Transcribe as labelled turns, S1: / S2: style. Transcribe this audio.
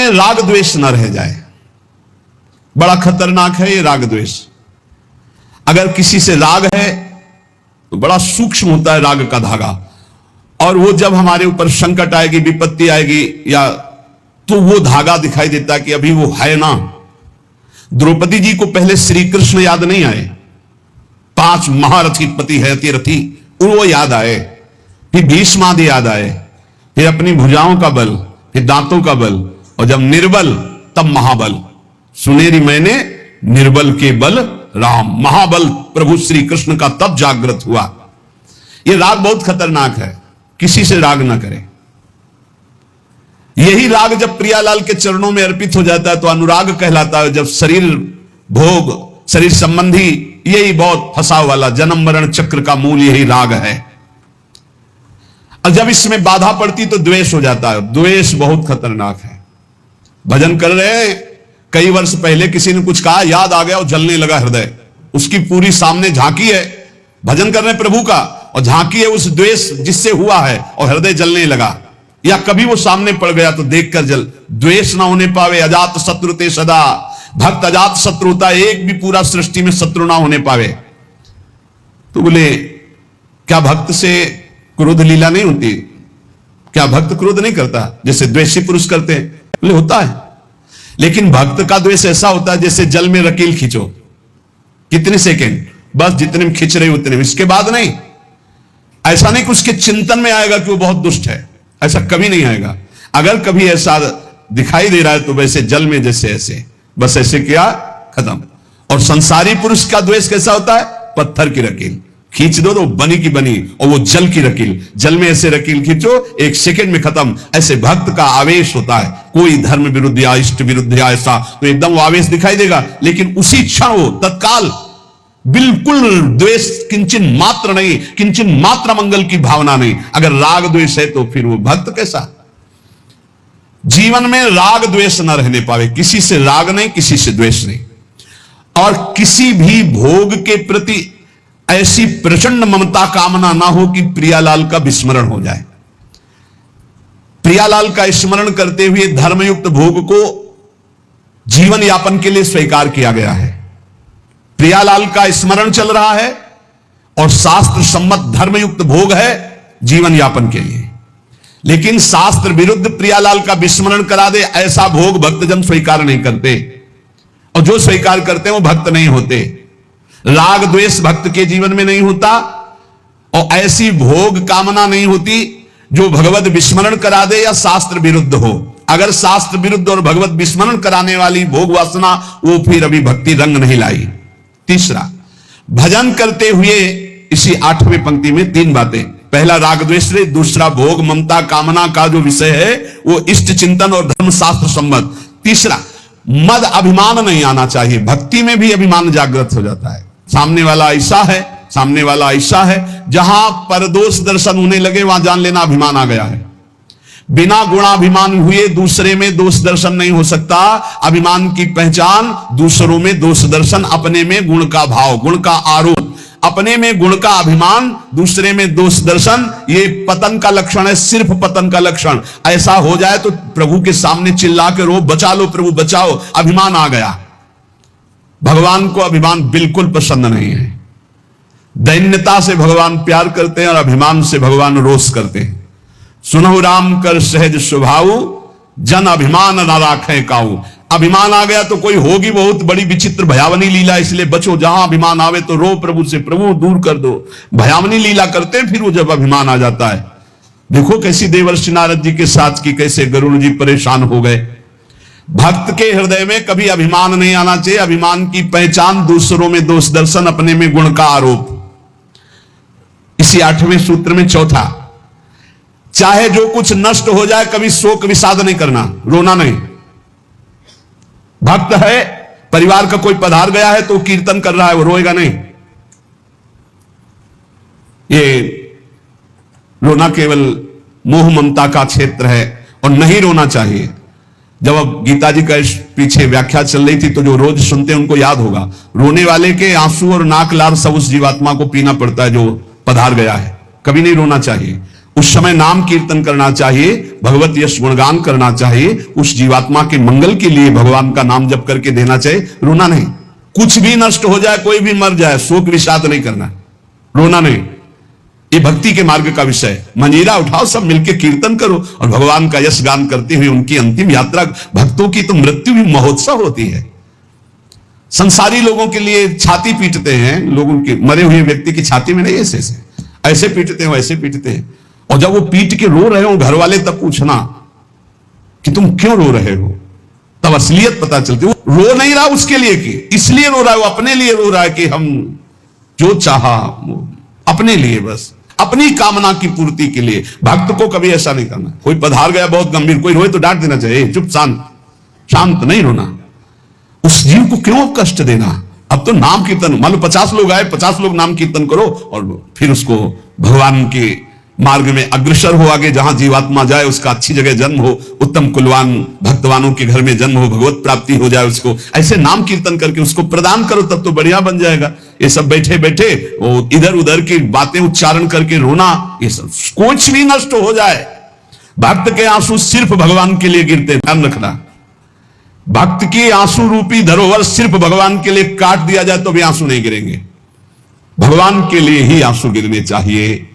S1: में राग द्वेष न रह जाए। बड़ा खतरनाक है ये राग द्वेष। अगर किसी से राग है तो बड़ा सूक्ष्म होता है राग का धागा, और वो जब हमारे ऊपर संकट आएगी, विपत्ति आएगी, या तो वो धागा दिखाई देता है कि अभी वो है ना। द्रौपदी जी को पहले श्री कृष्ण याद नहीं आए, 5 महारथी पति है रथी, वो याद आए, फिर भीष्म आदि याद आए, फिर अपनी भुजाओं का बल, फिर दांतों का बल, और जब निर्बल तब महाबल। सुनेरी मैंने निर्बल के बल राम, महाबल प्रभु श्री कृष्ण का तब जागृत हुआ। यह राग बहुत खतरनाक है, किसी से राग ना करें। यही राग जब प्रियालाल के चरणों में अर्पित हो जाता है तो अनुराग कहलाता है। जब शरीर भोग, शरीर संबंधी, यही बहुत फंसाव वाला जन्म मरण चक्र का मूल यही राग है। और जब इसमें बाधा पड़ती तो द्वेष हो जाता है। द्वेष बहुत खतरनाक है। भजन कर रहे हैं, कई वर्ष पहले किसी ने कुछ कहा, याद आ गया और जलने लगा हृदय, उसकी पूरी सामने झांकी है, भजन कर रहे हैं प्रभु का, और झांकी है उस द्वेष जिससे हुआ है, और हृदय जलने लगा। या कभी वो सामने पड़ गया तो देखकर जल। द्वेष ना होने पावे अजात शत्रु ते सदा, भक्त अजात शत्रु होता है, एक भी पूरा सृष्टि में शत्रु ना होने पावे। तो बोले क्या भक्त से क्रोध लीला नहीं होती? क्या भक्त क्रोध नहीं करता जैसे द्वेषी पुरुष करते हैं? बोले होता है, लेकिन भक्त का द्वेष ऐसा होता है जैसे जल में रकील खींचो, कितने सेकेंड, बस जितने में खींच रहे उतने में, इसके बाद नहीं। ऐसा नहीं कि उसके चिंतन में आएगा कि वो बहुत दुष्ट है, ऐसा कभी नहीं आएगा। अगर कभी ऐसा दिखाई दे रहा है तो वैसे जल में जैसे ऐसे, बस ऐसे किया खत्म। और संसारी पुरुष का द्वेष कैसा होता है? पत्थर की रकील खींच दो तो बनी की बनी, और वो जल की रकील, जल में ऐसे रकील खींचो, एक सेकंड में खत्म। ऐसे भक्त का आवेश होता है, कोई धर्म विरुद्ध या इष्ट विरुद्ध या ऐसा तो एकदम वो आवेश दिखाई देगा, लेकिन उसी क्षण वो तत्काल बिल्कुल द्वेष किंचन मात्र नहीं, किंचन मात्र मंगल की भावना नहीं। अगर राग द्वेष है तो फिर वो भक्त कैसा? जीवन में राग द्वेष न रहने पावे, किसी से राग नहीं, किसी से द्वेष नहीं, और किसी भी भोग के प्रति ऐसी प्रचंड ममता कामना ना हो कि प्रियालाल का विस्मरण हो जाए। प्रियालाल का स्मरण करते हुए धर्मयुक्त भोग को जीवन यापन के लिए स्वीकार किया गया है। प्रियालाल का स्मरण चल रहा है और शास्त्र सम्मत धर्मयुक्त भोग है जीवन यापन के लिए, लेकिन शास्त्र विरुद्ध प्रियालाल का विस्मरण करा दे ऐसा भोग भक्तजन स्वीकार नहीं करते, और जो स्वीकार करते हैं वो भक्त नहीं होते। राग द्वेष भक्त के जीवन में नहीं होता, और ऐसी भोग कामना नहीं होती जो भगवत विस्मरण करा दे या शास्त्र विरुद्ध हो। अगर शास्त्र विरुद्ध और भगवत विस्मरण कराने वाली भोग वासना, वो फिर अभी भक्ति रंग नहीं लाई। तीसरा, भजन करते हुए इसी 8वें पंक्ति में 3 बातें। पहला राग द्वेष, दूसरा भोग ममता कामना का जो विषय है वो इष्ट चिंतन और धर्म शास्त्र सम्मत। तीसरा, मद अभिमान नहीं आना चाहिए। भक्ति में भी अभिमान जागृत हो जाता है, सामने वाला ऐसा है, सामने वाला ऐसा है, जहां परदोष दर्शन होने लगे वहां जान लेना अभिमान आ गया है। बिना गुणाभिमान हुए दूसरे में दोष दर्शन नहीं हो सकता। अभिमान की पहचान दूसरों में दोष दर्शन, अपने में गुण का भाव, गुण का आरोप, अपने में गुण का अभिमान, दूसरे में दोष दर्शन, ये पतन का लक्षण है, सिर्फ पतन का लक्षण। ऐसा हो जाए तो प्रभु के सामने चिल्ला के रो, बचा लो प्रभु बचाओ, अभिमान आ गया। भगवान को अभिमान बिल्कुल पसंद नहीं है। दैन्यता से भगवान प्यार करते हैं और अभिमान से भगवान रोष करते हैं। सुनहु राम कर सहज स्वभाव, जन अभिमान न राखे काऊ। अभिमान आ गया तो कोई होगी बहुत बड़ी विचित्र भयावनी लीला, इसलिए बचो। जहां अभिमान आवे तो रो प्रभु से, प्रभु दूर कर दो। भयावनी लीला करते हैं फिर वो जब अभिमान आ जाता है। देखो कैसी देवर्षि नारद जी के साथ की, कैसे गरुड़ जी परेशान हो गए। भक्त के हृदय में कभी अभिमान नहीं आना चाहिए। अभिमान की पहचान दूसरों में दोष दर्शन, अपने में गुण का आरोप। इसी 8वें सूत्र में चौथा, चाहे जो कुछ नष्ट हो जाए कभी शोक विषाद नहीं करना, रोना नहीं। भक्त है, परिवार का कोई पधार गया है तो कीर्तन कर रहा है, वो रोएगा नहीं। ये रोना केवल मोह ममता का क्षेत्र है और नहीं रोना चाहिए। जब अब गीता जी का पीछे व्याख्या चल रही थी तो जो रोज सुनते हैं उनको याद होगा, रोने वाले के आंसू और नाक लार सब उस जीवात्मा को पीना पड़ता है जो पधार गया है। कभी नहीं रोना चाहिए। उस समय नाम कीर्तन करना चाहिए, भगवत यश गुणगान करना चाहिए, उस जीवात्मा के मंगल के लिए भगवान का नाम जप करके देना चाहिए, रोना नहीं। कुछ भी नष्ट हो जाए, कोई भी मर जाए, शोक विषाद नहीं करना, रोना नहीं। ये भक्ति के मार्ग का विषय है। मंजीरा उठाओ, सब मिलकर कीर्तन करो और भगवान का यश गान करते हुए उनकी अंतिम यात्रा। भक्तों की तो मृत्यु भी महोत्सव होती है। संसारी लोगों के लिए छाती पीटते हैं लोग, उनके मरे हुए व्यक्ति की छाती में नहीं, ऐसे ऐसे पीटते हैं, वैसे पीटते हैं। और जब वो पीट के रो रहे हो, घर वाले तब पूछना कि तुम क्यों रो रहे हो, तब असलियत पता चलती। वो रो नहीं रहा उसके लिए कि इसलिए रो रहा है, वो अपने लिए रो रहा है कि हम जो चाहा अपने लिए, बस अपनी कामना की पूर्ति के लिए। भक्त को कभी ऐसा नहीं करना। कोई पधार गया बहुत गंभीर, कोई रोए तो डांट देना चाहिए, चुप शांत नहीं रोना। उस जीव को क्यों कष्ट देना। अब तो नाम कीर्तन, मान लो 50 लोग आए, 50 लोग नाम कीर्तन करो और फिर उसको भगवान के मार्ग में अग्रसर हो, आगे जहां जीवात्मा जाए उसका अच्छी जगह जन्म हो, उत्तम कुलवान भक्तवानों के घर में जन्म हो, भगवत प्राप्ति हो जाए उसको। ऐसे नाम कीर्तन करके उसको प्रदान करो, तब तो बढ़िया बन जाएगा। ये सब बैठे बैठे वो इधर उधर की बातें उच्चारण करके रोना, ये सब कुछ भी नष्ट हो जाए। भक्त के आंसू सिर्फ भगवान के लिए गिरते, ध्यान रखना। भक्त की आंसू रूपी धरोहर सिर्फ भगवान के लिए काट दिया जाए तो भी आंसू नहीं गिरेंगे। भगवान के लिए ही आंसू गिरने चाहिए।